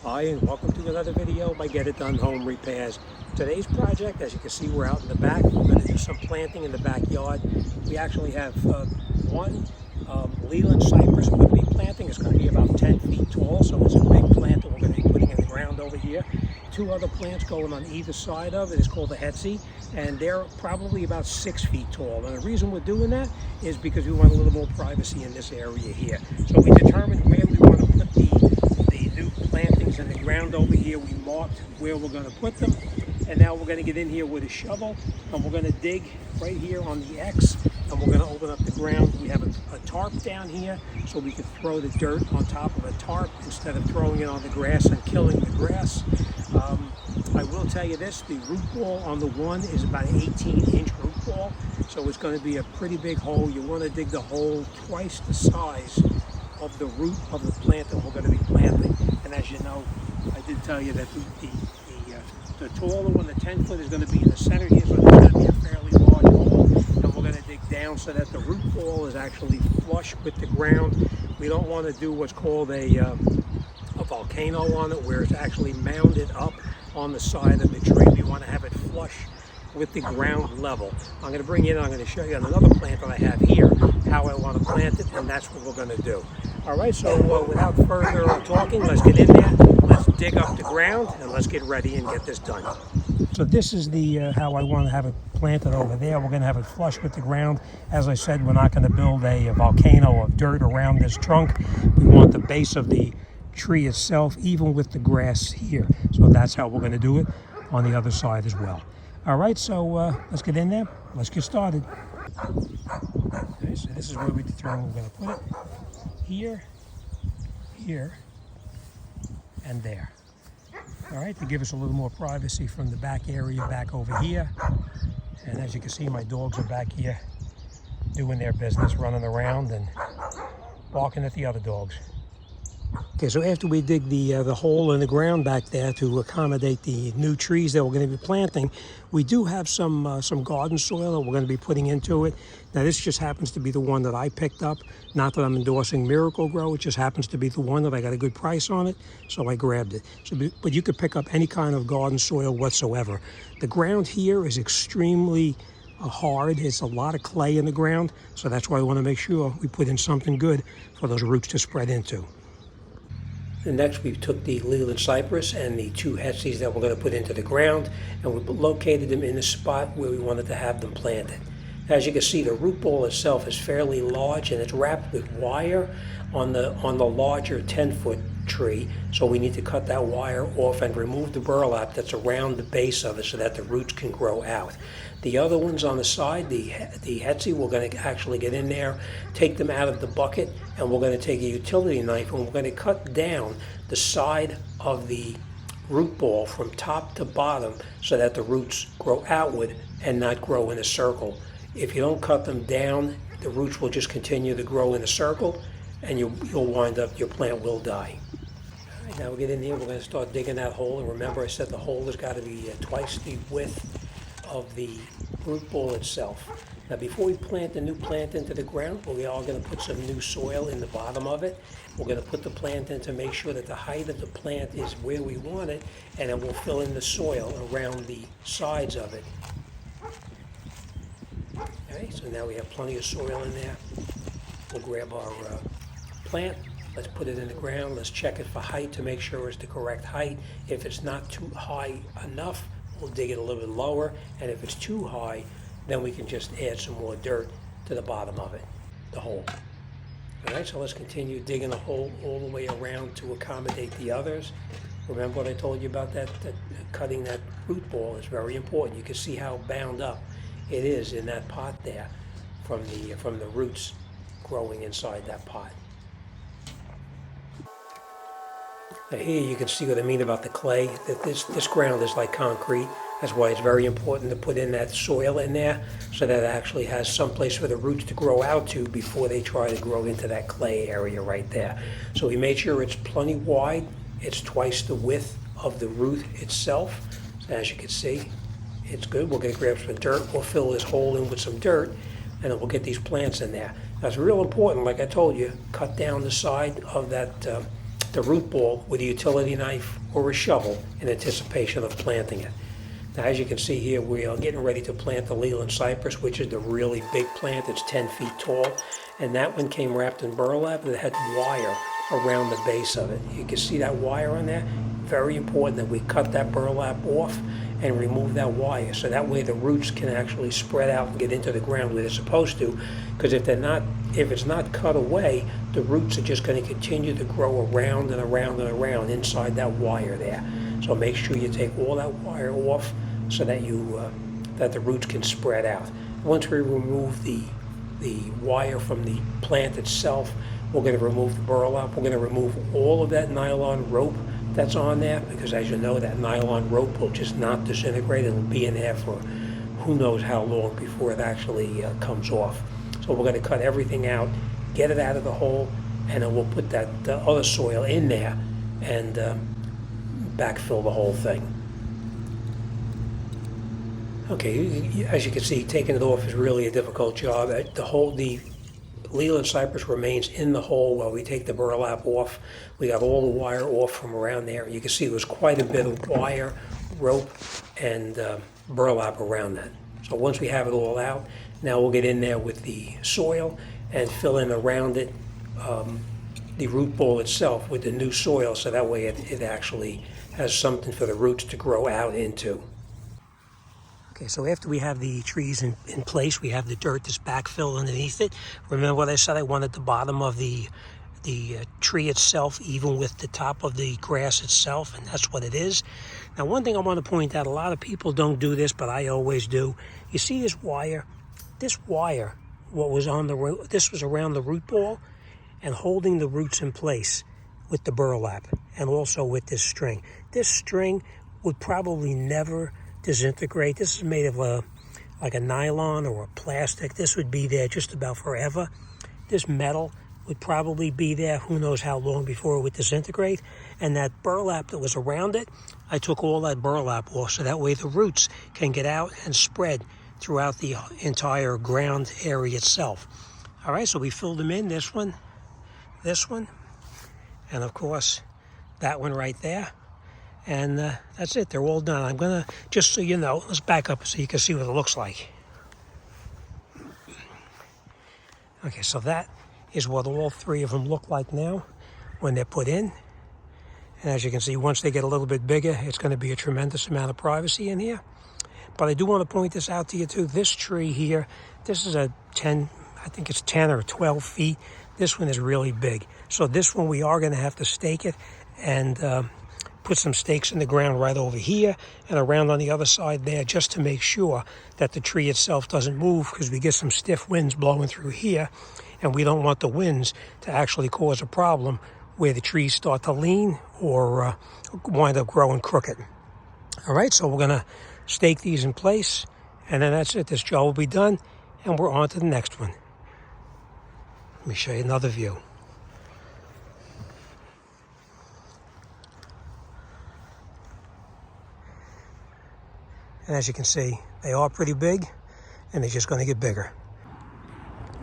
Hi, and welcome to another video by Get It Done Home Repairs. Today's project, as you can see, we're out in the back. We're going to do some planting in the backyard. We actually have one Leyland Cypress we're going to be planting. It's going to be about 10 feet tall, so it's a big plant that we're going to be putting in the ground over here. Two other plants going on either side of it is called the Hetzi, and they're probably about 6 feet tall. And the reason we're doing that is because we want a little more privacy in this area here. So we determined where we want to put the new plantings in the ground over here. We marked where we're going to put them, and now we're going to get in here with a shovel, and we're going to dig right here on the X, and we're going to open up the ground. We have a tarp down here, so we can throw the dirt on top of a tarp instead of throwing it on the grass and killing the grass. I will tell you this, the root ball on the one is about an 18-inch root ball, so it's going to be a pretty big hole. You want to dig the hole twice the size of the root of the plant that we're going to be planting. And as you know, I did tell you that the taller one, the 10-foot, is going to be in the center here, so it's going to be a fairly large hole. And we're going to dig down so that the root ball is actually flush with the ground. We don't want to do what's called a volcano on it, where it's actually mounded up on the side of the tree. We want to have it flush with the ground level. I'm going to bring you in, I'm going to show you on another plant that I have here how I want to plant it, and that's what we're going to do. All right, so without further talking, let's get in there, let's dig up the ground, and let's get ready and get this done. So this is the how I want to have it planted over there. We're going to have it flush with the ground. As I said, we're not going to build a volcano of dirt around this trunk. We want the base of the tree itself even with the grass here. So that's how we're going to do it on the other side as well. All right, so let's get in there. Let's get started. Okay, so this is where we determine we're going to put it. Here, here, and there. All right, to give us a little more privacy from the back area back over here. And as you can see, my dogs are back here doing their business, running around and barking at the other dogs. Okay, so after we dig the hole in the ground back there to accommodate the new trees that we're going to be planting, we do have some garden soil that we're going to be putting into it. Now, this just happens to be the one that I picked up. Not that I'm endorsing Miracle-Gro, it just happens to be the one that I got a good price on it, so I grabbed it. But you could pick up any kind of garden soil whatsoever. The ground here is extremely hard. It's a lot of clay in the ground, so that's why I want to make sure we put in something good for those roots to spread into. And next, we took the Leyland Cypress and the two Hetzis that we're going to put into the ground, and we located them in the spot where we wanted to have them planted. As you can see, the root ball itself is fairly large, and it's wrapped with wire on the larger 10-foot tree. So we need to cut that wire off and remove the burlap that's around the base of it so that the roots can grow out. The other ones on the side, the Hetzi, we're going to actually get in there, take them out of the bucket, and we're going to take a utility knife and we're going to cut down the side of the root ball from top to bottom so that the roots grow outward and not grow in a circle. If you don't cut them down, the roots will just continue to grow in a circle, and you'll wind up, your plant will die. All right, now we get in here, we're going to start digging that hole, and remember I said the hole has got to be twice the width of the root ball itself. Now, before we plant the new plant into the ground, we are going to put some new soil in the bottom of it. We're going to put the plant in to make sure that the height of the plant is where we want it, and then we'll fill in the soil around the sides of it. Okay, so now we have plenty of soil in there. We'll grab our plant, let's put it in the ground, let's check it for height to make sure it's the correct height. If it's not too high enough, we'll dig it a little bit lower, and if it's too high, then we can just add some more dirt to the bottom of it, the hole. All right, so let's continue digging the hole all the way around to accommodate the others. Remember what I told you about that cutting that root ball is very important. You can see how bound up it is in that pot there from the roots growing inside that pot. Now here you can see what I mean about the clay, that this ground is like concrete. That's why it's very important to put in that soil in there so that it actually has some place for the roots to grow out to before they try to grow into that clay area right there. So we made sure it's plenty wide. It's twice the width of the root itself. So as you can see, it's good. We're going to grab some dirt. We'll fill this hole in with some dirt, and then we'll get these plants in there. Now it's real important, like I told you, cut down the side of that the root ball with a utility knife or a shovel in anticipation of planting it. Now, as you can see here, we are getting ready to plant the Leyland Cypress, which is the really big plant. It's 10 feet tall, and that one came wrapped in burlap that had wire around the base of it. You can see that wire on there. Very important that we cut that burlap off and remove that wire, so that way the roots can actually spread out and get into the ground where they're supposed to. Because if it's not cut away, the roots are just going to continue to grow around and around and around inside that wire there. So make sure you take all that wire off so that that the roots can spread out. Once we remove the wire from the plant itself, we're going to remove the burlap. We're going to remove all of that nylon rope that's on there, because as you know, that nylon rope will just not disintegrate. It'll be in there for who knows how long before it actually comes off. So we're going to cut everything out, get it out of the hole, and then we'll put that other soil in there and backfill the whole thing. Okay, as you can see, taking it off is really a difficult job. The Leyland Cypress remains in the hole while we take the burlap off. We got all the wire off from around there. You can see there was quite a bit of wire, rope, and burlap around that. So once we have it all out, now we'll get in there with the soil and fill in around it the root ball itself with the new soil, so that way it actually has something for the roots to grow out into. Okay, so after we have the trees in place, we have the dirt that's backfilled underneath it. Remember what I said? I wanted the bottom of the tree itself even with the top of the grass itself, and that's what it is. Now, one thing I want to point out, a lot of people don't do this, but I always do. You see this wire? This wire, this was around the root ball and holding the roots in place with the burlap and also with this string. This string would probably never disintegrate. This is made of like a nylon or a plastic. This would be there just about forever. This metal would probably be there who knows how long before it would disintegrate. And that burlap that was around it, I took all that burlap off so that way the roots can get out and spread throughout the entire ground area itself. All right, so we filled them in, this one, and of course that one right there. And that's it, they're all done. I'm gonna, just so you know, let's back up so you can see what it looks like. Okay, so that is what all three of them look like now when they're put in. And as you can see, once they get a little bit bigger, it's gonna be a tremendous amount of privacy in here. But I do want to point this out to you too. This tree here, this is a 10, I think it's 10 or 12 feet. This one is really big. So this one we are gonna have to stake it and put some stakes in the ground right over here and around on the other side there, just to make sure that the tree itself doesn't move, because we get some stiff winds blowing through here, and we don't want the winds to actually cause a problem where the trees start to lean or wind up growing crooked. All right, so we're gonna stake these in place, and then that's it. This job will be done, and we're on to the next one. Let me show you another view. And as you can see, they are pretty big, and they're just going to get bigger.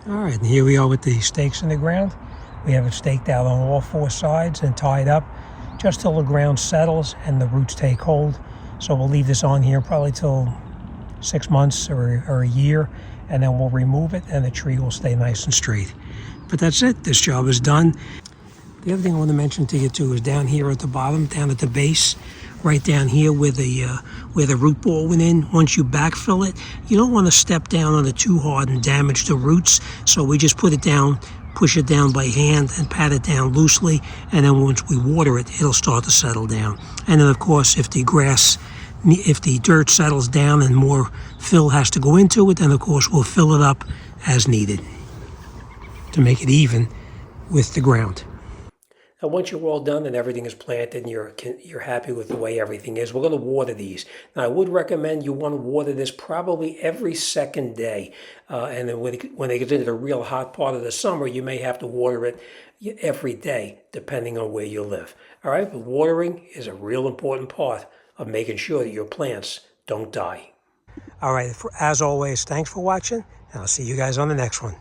All right, and here we are with the stakes in the ground. We have it staked out on all four sides and tied up just till the ground settles and the roots take hold. So we'll leave this on here probably till 6 months or a year, and then we'll remove it and the tree will stay nice and straight. But that's it, this job is done. The other thing I want to mention to you too is down here at the bottom, down at the base, right down here where the root ball went in, once you backfill it, you don't want to step down on it too hard and damage the roots. So we just put it down, push it down by hand and pat it down loosely, and then once we water it, it'll start to settle down. And then of course, if the dirt settles down and more fill has to go into it, then of course we'll fill it up as needed to make it even with the ground. Now, once you're all done and everything is planted and you're happy with the way everything is, we're going to water these. Now, I would recommend you want to water this probably every second day. And then when it gets into the real hot part of the summer, you may have to water it every day, depending on where you live. All right, but watering is a real important part of making sure that your plants don't die. All right, as always, thanks for watching, and I'll see you guys on the next one.